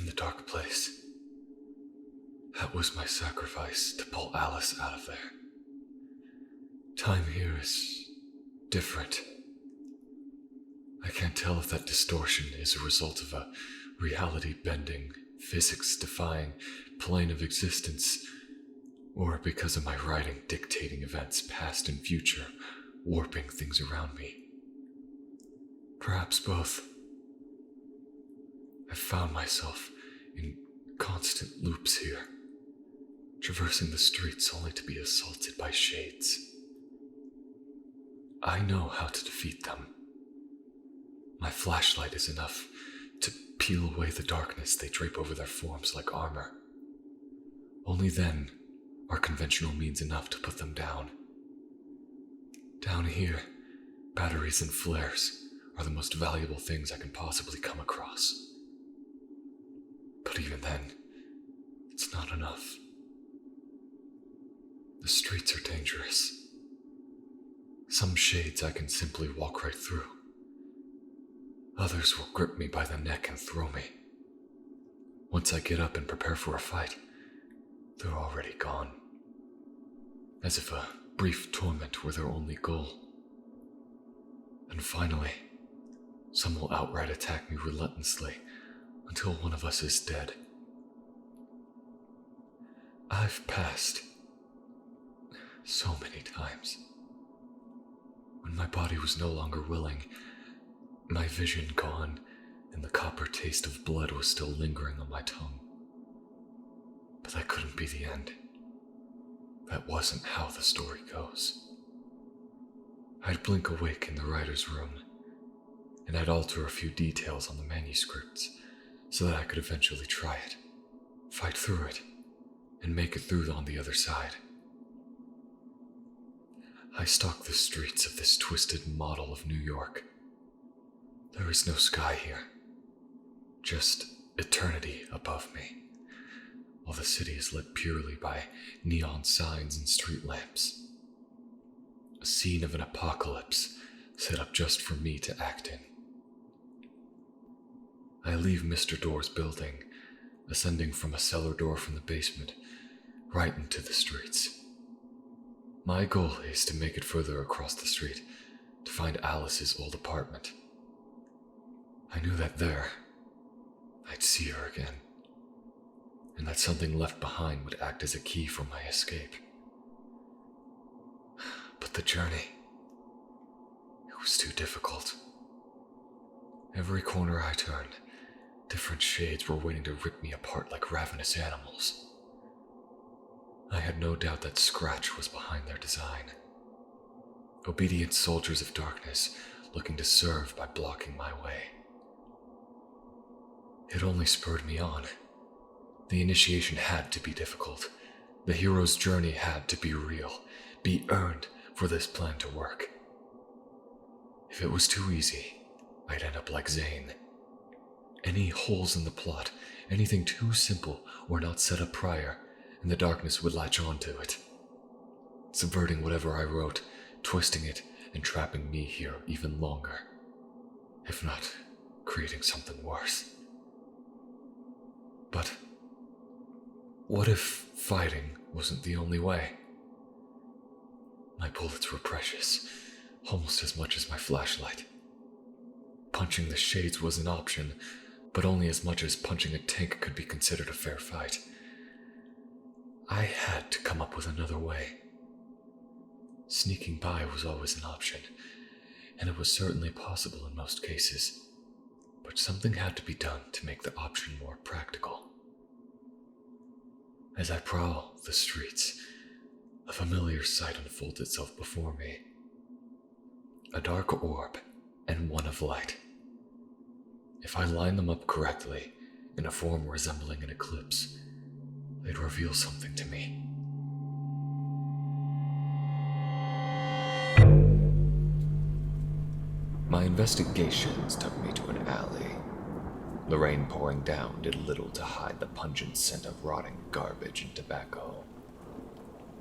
the dark place. That was my sacrifice to pull Alice out of there. Time here is different. I can't tell if that distortion is a result of a reality-bending, physics-defying plane of existence, or because of my writing dictating events past and future, warping things around me. Perhaps both. I've found myself in constant loops here, traversing the streets only to be assaulted by shades. I know how to defeat them. My flashlight is enough to peel away the darkness they drape over their forms like armor. Only then are conventional means enough to put them down. Down here, batteries and flares are the most valuable things I can possibly come across. But even then, it's not enough. The streets are dangerous. Some shades I can simply walk right through. Others will grip me by the neck and throw me. Once I get up and prepare for a fight, they're already gone. As if a brief torment were their only goal. And finally, some will outright attack me relentlessly until one of us is dead. I've passed so many times. When my body was no longer willing, my vision gone, and the copper taste of blood was still lingering on my tongue. But that couldn't be the end. That wasn't how the story goes. I'd blink awake in the writer's room, and I'd alter a few details on the manuscripts so that I could eventually try it, fight through it, and make it through on the other side. I stalk the streets of this twisted model of New York. There is no sky here, just eternity above me, while the city is lit purely by neon signs and street lamps. A scene of an apocalypse set up just for me to act in. I leave Mr. Door's building, ascending from a cellar door from the basement, right into the streets. My goal is to make it further across the street, to find Alice's old apartment. I knew that there, I'd see her again, and that something left behind would act as a key for my escape. But the journey, it was too difficult. Every corner I turned, different shades were waiting to rip me apart like ravenous animals. I had no doubt that Scratch was behind their design. Obedient soldiers of darkness looking to serve by blocking my way. It only spurred me on. The initiation had to be difficult. The hero's journey had to be real, be earned for this plan to work. If it was too easy, I'd end up like Zane. Any holes in the plot, anything too simple or not set up prior, and the darkness would latch onto it, subverting whatever I wrote, twisting it, and trapping me here even longer, if not creating something worse. But what if fighting wasn't the only way? My bullets were precious, almost as much as my flashlight. Punching the shades was an option, but only as much as punching a tank could be considered a fair fight. I had to come up with another way. Sneaking by was always an option, and it was certainly possible in most cases, but something had to be done to make the option more practical. As I prowl the streets, a familiar sight unfolds itself before me. A dark orb and one of light. If I line them up correctly, in a form resembling an eclipse, they'd reveal something to me. My investigations took me to an alley. The rain pouring down did little to hide the pungent scent of rotting garbage and tobacco.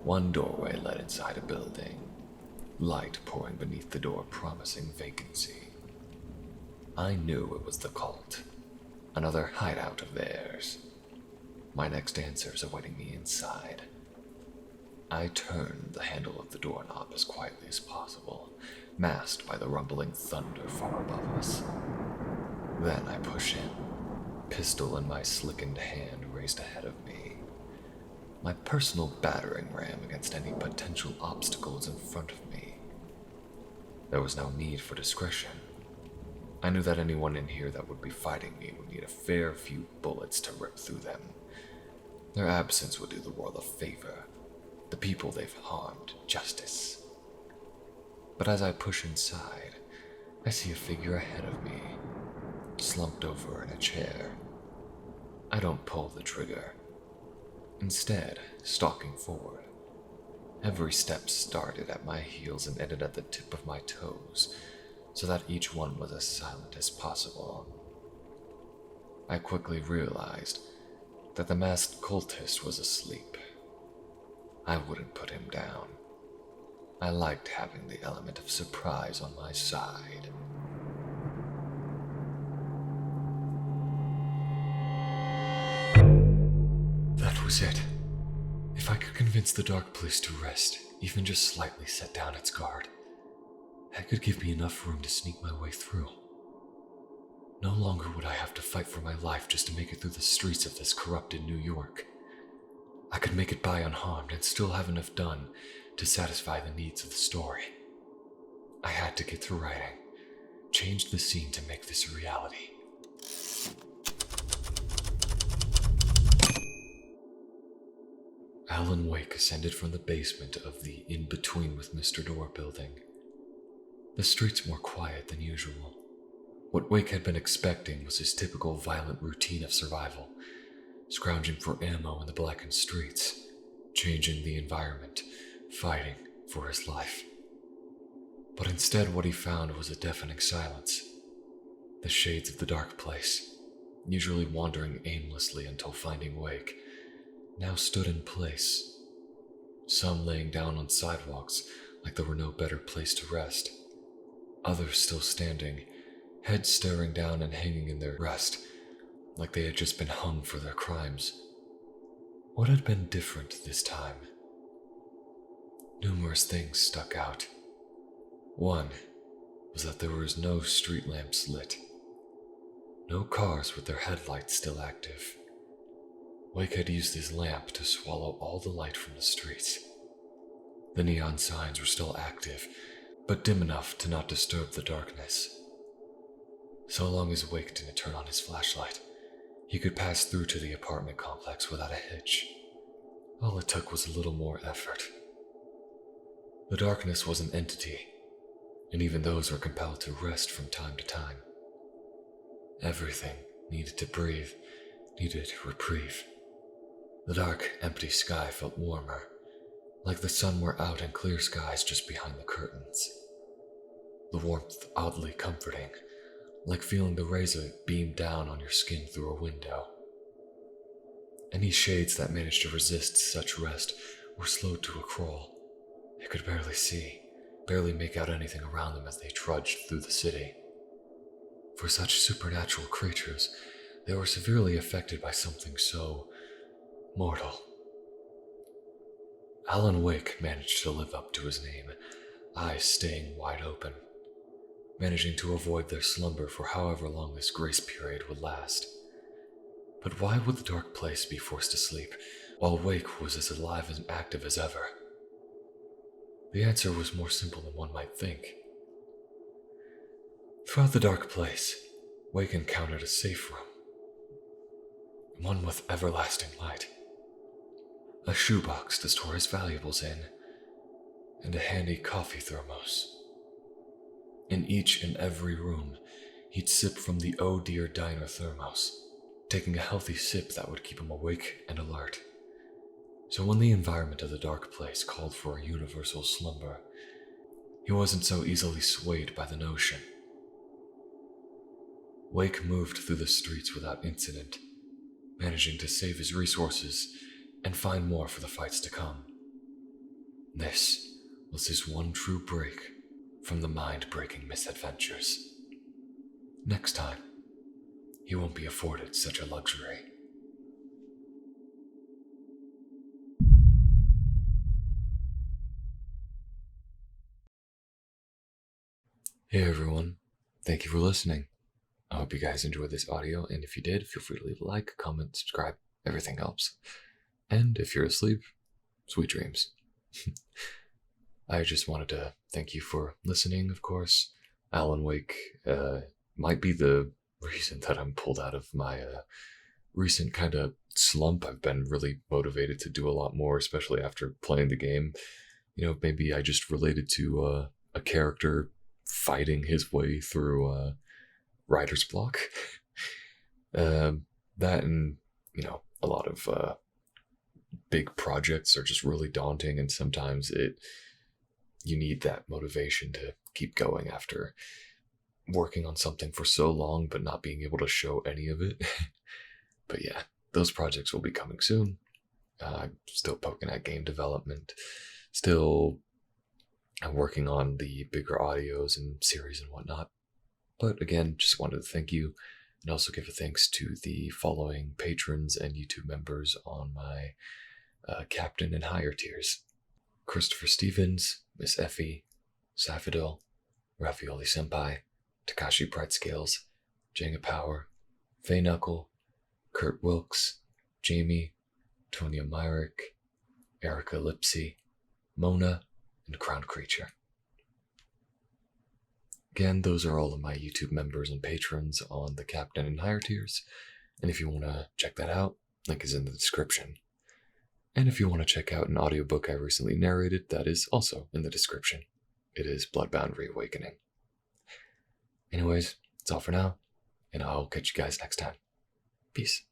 One doorway led inside a building, light pouring beneath the door promising vacancy. I knew it was the cult. Another hideout of theirs. My next answer is awaiting me inside. I turn the handle of the doorknob as quietly as possible, masked by the rumbling thunder far above us. Then I push in, pistol in my slickened hand raised ahead of me. My personal battering ram against any potential obstacles in front of me. There was no need for discretion. I knew that anyone in here that would be fighting me would need a fair few bullets to rip through them. Their absence would do the world a favor. The people they've harmed justice. But as I push inside, I see a figure ahead of me, slumped over in a chair. I don't pull the trigger. Instead, stalking forward. Every step started at my heels and ended at the tip of my toes, so that each one was as silent as possible. I quickly realized that the masked cultist was asleep. I wouldn't put him down. I liked having the element of surprise on my side. That was it. If I could convince the dark place to rest, even just slightly set down its guard, that could give me enough room to sneak my way through. No longer would I have to fight for my life just to make it through the streets of this corrupted New York. I could make it by unharmed and still have enough done to satisfy the needs of the story. I had to get to writing, change the scene to make this a reality. Alan Wake ascended from the basement of the In Between with Mr. Door building. The streets more quiet than usual. What Wake had been expecting was his typical violent routine of survival, scrounging for ammo in the blackened streets, changing the environment, fighting for his life. But instead what he found was a deafening silence. The shades of the dark place, usually wandering aimlessly until finding Wake, now stood in place, some laying down on sidewalks like there were no better place to rest, others still standing, heads staring down and hanging in their rest, like they had just been hung for their crimes. What had been different this time? Numerous things stuck out. One was that there was no street lamps lit, no cars with their headlights still active. Wake had used his lamp to swallow all the light from the streets. The neon signs were still active, but dim enough to not disturb the darkness. So long as Wake didn't turn on his flashlight, he could pass through to the apartment complex without a hitch. All it took was a little more effort. The darkness was an entity, and even those were compelled to rest from time to time. Everything needed to breathe, needed reprieve. The dark, empty sky felt warmer, like the sun were out in clear skies just behind the curtains. The warmth oddly comforting, like feeling the razor beam down on your skin through a window. Any shades that managed to resist such rest were slowed to a crawl. They could barely see, barely make out anything around them as they trudged through the city. For such supernatural creatures, they were severely affected by something so mortal. Alan Wake managed to live up to his name, eyes staying wide open, managing to avoid their slumber for however long this grace period would last. But why would the dark place be forced to sleep, while Wake was as alive and active as ever? The answer was more simple than one might think. Throughout the dark place, Wake encountered a safe room, one with everlasting light, a shoebox to store his valuables in, and a handy coffee thermos. In each and every room, he'd sip from the Oh Dear Diner thermos, taking a healthy sip that would keep him awake and alert. So when the environment of the dark place called for a universal slumber, he wasn't so easily swayed by the notion. Wake moved through the streets without incident, managing to save his resources and find more for the fights to come. This was his one true break from the mind-breaking misadventures. Next time, he won't be afforded such a luxury. Hey everyone, thank you for listening. I hope you guys enjoyed this audio, and if you did, feel free to leave a like, comment, subscribe, everything helps. And if you're asleep, sweet dreams. I just wanted to thank you for listening, of course. Alan Wake might be the reason that I'm pulled out of my recent kind of slump. I've been really motivated to do a lot more, especially after playing the game. Maybe I just related to a character fighting his way through writer's block. That and, a lot of big projects are just really daunting, and sometimes you need that motivation to keep going after working on something for so long but not being able to show any of it. But yeah, those projects will be coming soon. I'm still poking at game development, still working on the bigger audios and series and whatnot. But again, just wanted to thank you and also give a thanks to the following patrons and YouTube members on my captain and higher tiers: Christopher Stevens, Miss Effie, Safadil, Raffioli Senpai, Takashi Pride Scales, Jenga Power, Faye Knuckle, Kurt Wilkes, Jamie, Tonya Myrick, Erica Lipsy, Mona, and Crown Creature. Again, those are all of my YouTube members and patrons on the captain and higher tiers. And if you want to check that out, link is in the description. And if you want to check out an audiobook I recently narrated, that is also in the description. It is Bloodbound Reawakening. Anyways, that's all for now, and I'll catch you guys next time. Peace.